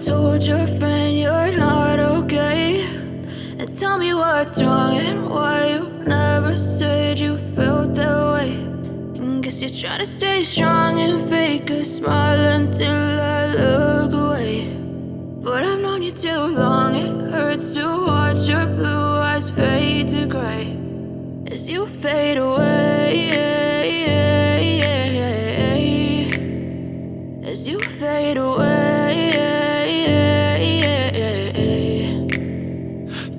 told your friend you're not okay, and tell me what's wrong and why you never said you felt that way. And guess you're trying to stay strong and fake a smile until I look away. But I've known you too long, it hurts to watch your blue eyes fade to gray as you fade away, as you fade away.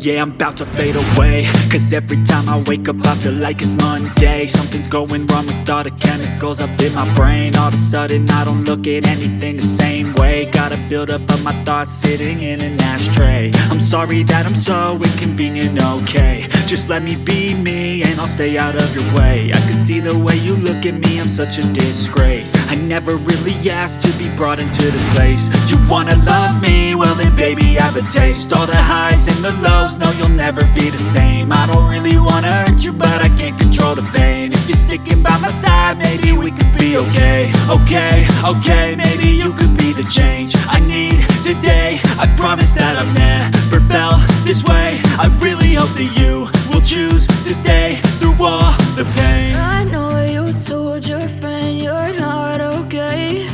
Yeah, I'm about to fade away, cause every time I wake up I feel like it's Monday. Something's going wrong with all the chemicals up in my brain. All of a sudden I don't look at anything the same way. Gotta build up of my thoughts sitting in an ashtray. I'm sorry that I'm so inconvenient, okay. Just let me be me and I'll stay out of your way. I can see the way you look at me, I'm such a disgrace. I never really asked to be brought into this place. You wanna love me? Well then baby I have a taste. All the highs and the lows, no you'll never be the same. I don't really wanna hurt you but I can't control the pain. If you're sticking by my side maybe we could be okay. Okay, maybe you could be the change I need today. I promise that I've never felt this way. I really hope that you will choose to stay through all the pain. I know you told your friend you're not okay,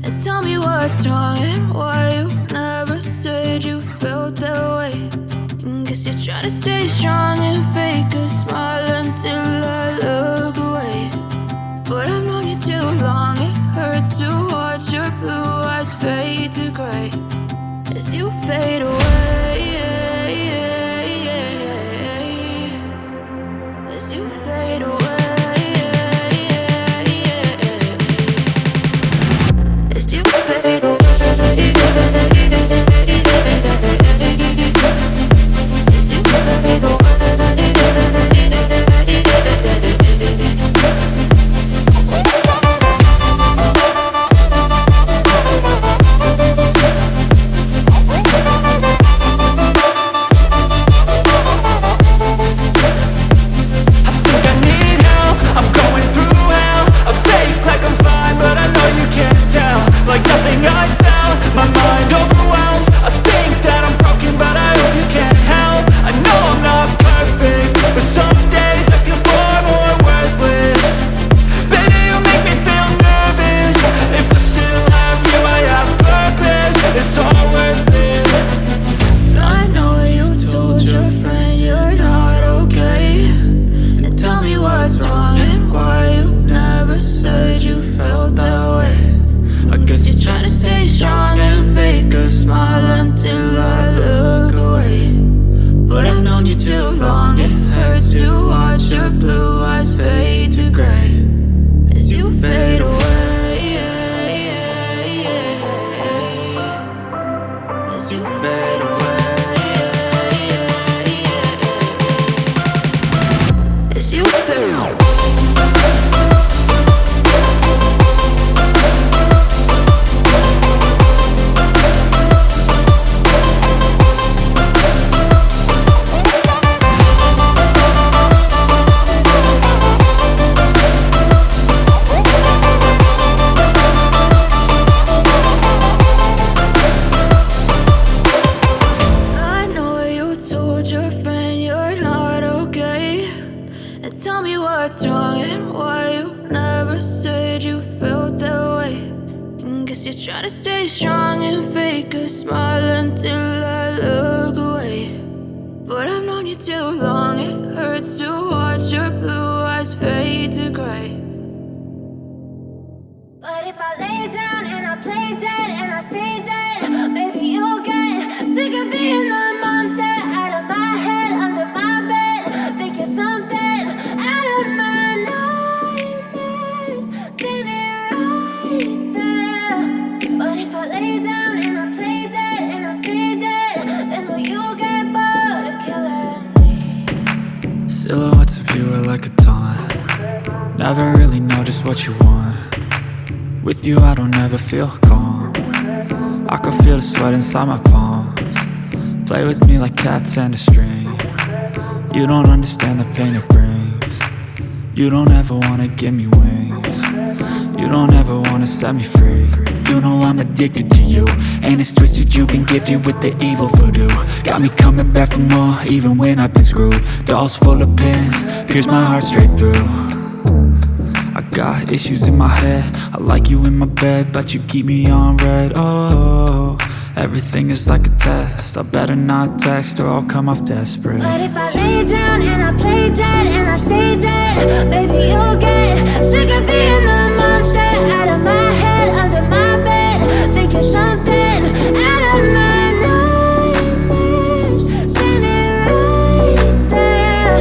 and tell me what's wrong and why you never said you felt that way. And guess you're trying to stay strong and fake a smile until I look away. But I've known you too long, it hurts to watch your blue eyes fade to gray as you fade away, as you fade away, as you fade away. Tell me what's wrong and why you never said you felt that way. And guess you're trying to stay strong and fake a smile until I look away. But I've known you too long, it hurts to watch your blue eyes fade to gray. But if I lay down and I play dead and I stay dead, maybe you'll get sick of being the monster out of my head, under my bed. Think you're something out of my nightmares, standing right there. But if I lay down and I play dead and I stay dead, then will you get bored of killing me? Silhouettes of you are like a taunt. Never really know just what you want. With you I don't ever feel calm. I can feel the sweat inside my palms. Play with me like cats and a string. You don't understand the pain it brings. You don't ever wanna give me wings. You don't ever wanna set me free. you know I'm addicted to you. And it's twisted, you've been gifted with the evil voodoo. Got me coming back for more, even when I've been screwed. Dolls full of pins, pierce my heart straight through. I got issues in my head, I like you in my bed, but you keep me on red. Oh, everything is like a test, I better not text or I'll come off desperate. But if I lay down and I play dead and I stay dead, baby, you'll get sick of being the monster out of my head, under my bed, thinking something out of my nightmares, standing right there.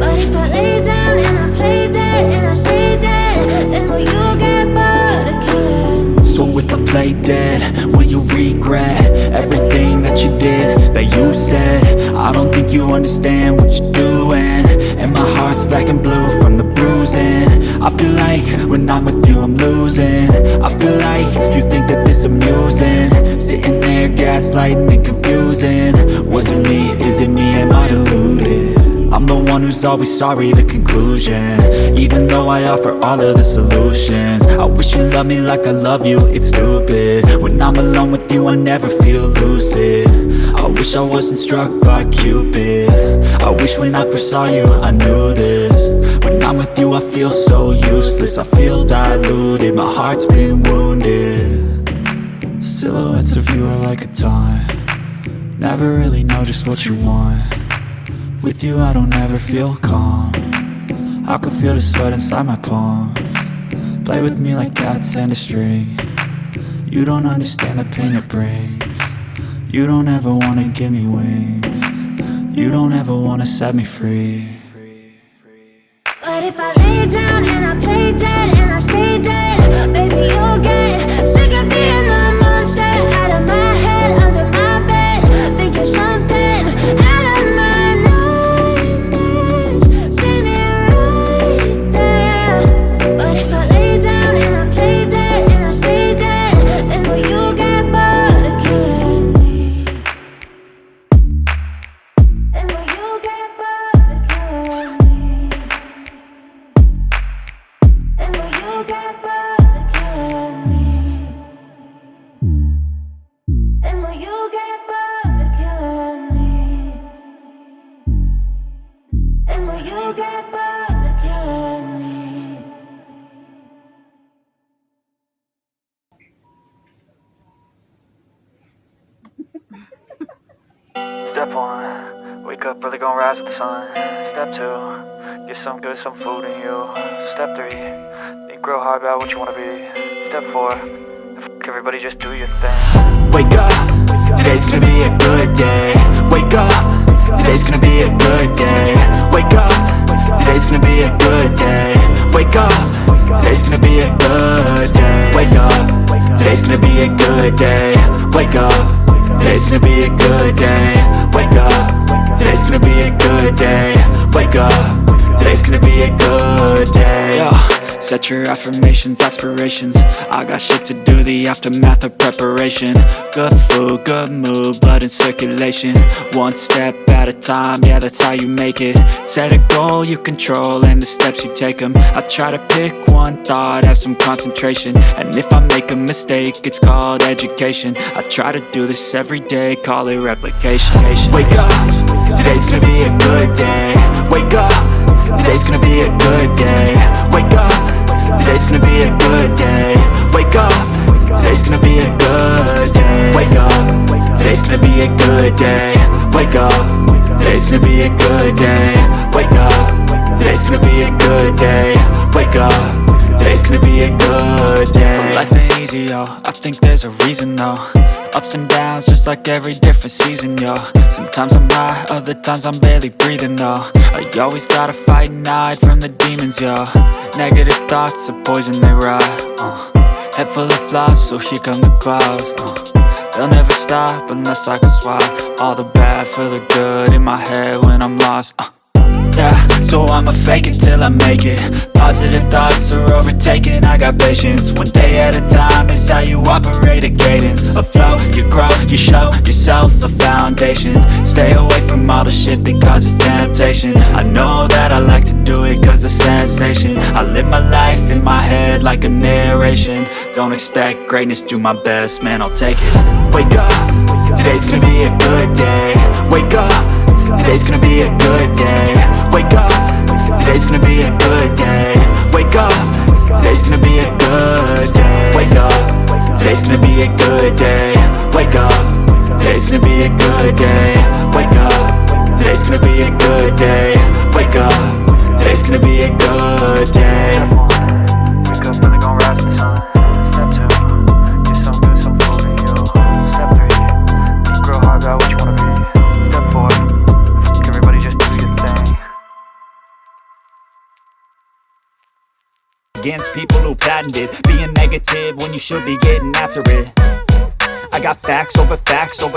But if I lay down and I play dead and I stay dead, then will you get bored of killing me? So if I play dead, will you regret everything that you did, that you said? I don't think you understand what you're doing, and my heart's black and blue from the bruising. I feel like when I'm with you I'm losing. I feel like you think that this amusing, sitting there gaslighting and confusing. Was it me? Is it me? Am I deluded? I'm the one who's always sorry, the conclusion, even though I offer all of the solutions. I wish you loved me like I love you, it's stupid. When I'm alone with you I never feel lucid. I wish I wasn't struck by Cupid. I wish when I first saw you I knew this. When I'm with you I feel so useless, I feel diluted, my heart's been wounded. Silhouettes of you are like a taunt, never really know just what you want. With you I don't ever feel calm, I can feel the sweat inside my palms. Play with me like cats and a string, you don't understand the pain it brings. You don't ever wanna give me wings, you don't ever wanna set me free. But if I lay down and I play dead and I stay dead, baby, you'll get sick of being the monster out of my head, under my bed, thinking something out of my nightmares, standing right there. But if I lay down and I play dead and I stay dead, then will you get bored of killing me? Then will you get bored of killing me? And will you get bored of killing me? And will you get bored of killing me? And will you get bored of killing me? Step 1, wake up early, gon' rise with the sun. Step 2, get some good, some food in you. Step 3, think real hard about what you wanna be. Step 4, everybody just do your thing. Wake up, today's gonna be a good day. Wake up, today's gonna be a good day. Wake up, today's gonna be a good day. Wake up, today's gonna be a good day. Wake up, today's gonna be a good day. Wake up, today's gonna be a good day. Wake up, today's gonna be a good day. Wake up, today's gonna be a good day. Yo, set your affirmations, aspirations. I got shit to do, the aftermath of preparation. Good food, good mood, blood in circulation. One step at a time, yeah, that's how you make it. Set a goal you control and the steps you take them. I try to pick one thought, have some concentration. And if I make a mistake, it's called education. I try to do this every day, call it replication. Wake up, today's gonna be a good day. Wake up, today's gonna be a good day. Wake up, today's gonna be a good day. Wake up, today's gonna be a good day. Wake up, today's gonna be a good day. Wake up, today's gonna be a good day. Wake up, today's gonna be a good day. Wake up, today's gonna be a good day. So life ain't easy, yo, I think there's a reason though. Ups and downs, just like every different season, yo. Sometimes I'm high, other times I'm barely breathing, though. I always gotta fight and hide from the demons, yo. Negative thoughts are poison, they rot. Head full of flies, so here come the clouds. They'll never stop unless I can swap all the bad for the good in my head when I'm lost. Yeah, so I'ma fake it till I make it. Positive thoughts are overtaken, I got patience. One day at a time is how you operate a cadence. A flow, you grow, you show yourself a foundation. Stay away from all the shit that causes temptation. I know that I like to do it cause it's sensation. I live my life in my head like a narration. Don't expect greatness, do my best, man, I'll take it. Wake up, today's gonna be a good day. Wake up, today's gonna be a good day. Wake up, today's gonna be a good day. Wake up, today's gonna be a good day. Wake up, today's gonna be a good day. Wake up, today's gonna be a good day. Wake up, today's gonna be a good day. Wake up, today's gonna be a good day. Wake up, really gon' rise to the sun. Step 2, get some good, some food in you. Step 3, think real hard about what you wanna be. Step 4, everybody just do your thing. Against people who patented being negative when you should be getting after it. I got facts over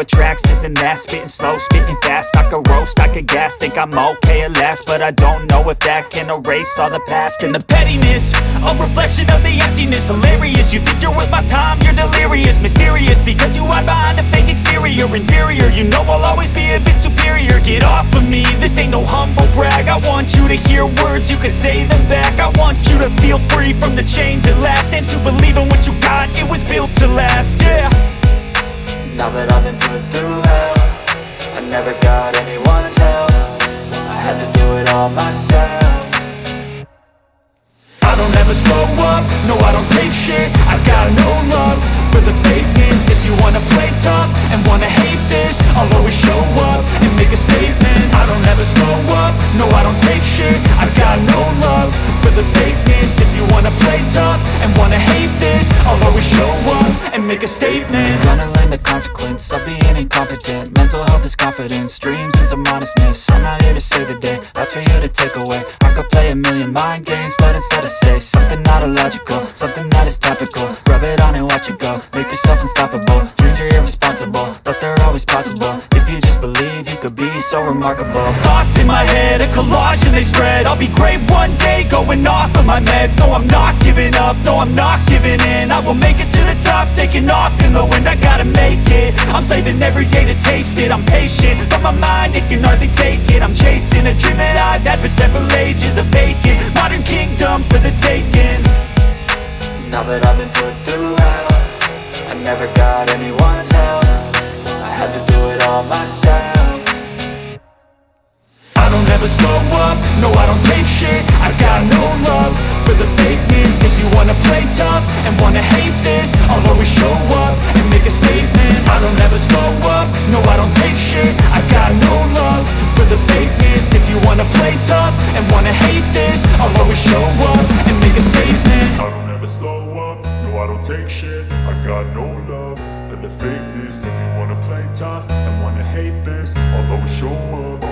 tracks, this and that. Spitting slow, spitting fast, I could roast, I could gas. Think I'm okay at last, but I don't know if that can erase all the past. And the pettiness, a reflection of the emptiness. Hilarious, you think you're worth my time, you're delirious. Mysterious, because you hide behind a fake exterior. Inferior, you know I'll always be a bit superior. Get off of me, this ain't no humble brag. I want you to hear words, you can say them back. I want you to feel free from the chains at last, and to believe in what you got, it was built to last, yeah. Now that I've been put through hell, I never got anyone's help. I had to do it all myself. I don't ever slow up, no I don't take shit. I got no love for the fakeness. If you wanna play tough and wanna hate this, I'll always show up and make a statement. I don't ever slow up, no I don't take shit. I got no love for the fakeness. If you wanna play tough and wanna hate this, I'll always show up and make a statement. Gonna learn the consequence of being incompetent. Mental health is confidence, dreams and some honestness. I'm not here to save the day, that's for you to take away. I could play a million mind games, but instead I say something not illogical, something that is topical. Rub it on and watch it go, make yourself unstoppable. Dreams are irresponsible, but they're always possible. If you just believe, you could be so remarkable. Thoughts in my head, a collage and they spread. I'll be great one day, going off of my meds. No, I'm not giving up, no, I'm not giving in. I will make it to the top, taking off in the wind. I gotta make it, I'm saving every day to taste it. I'm patient, but my mind, it can hardly take it. I'm chasing a dream that I've had for several ages. A vacant, modern kingdom for the taking. Now that I've been put through hell, I never got anyone's help. I had to do it all myself. I don't ever slow up, no I don't take shit. I got no love for the fakeness. If you wanna play tough and wanna hate this, I'll always show up and make a statement. I don't ever slow up, no I don't take shit. I got no love for the fakeness. If you wanna play tough and wanna hate this, I'll always show up and make a statement. I don't ever slow up, no I don't take shit. I got no love for the fakeness. If you wanna play tough and wanna hate this, I'll always show up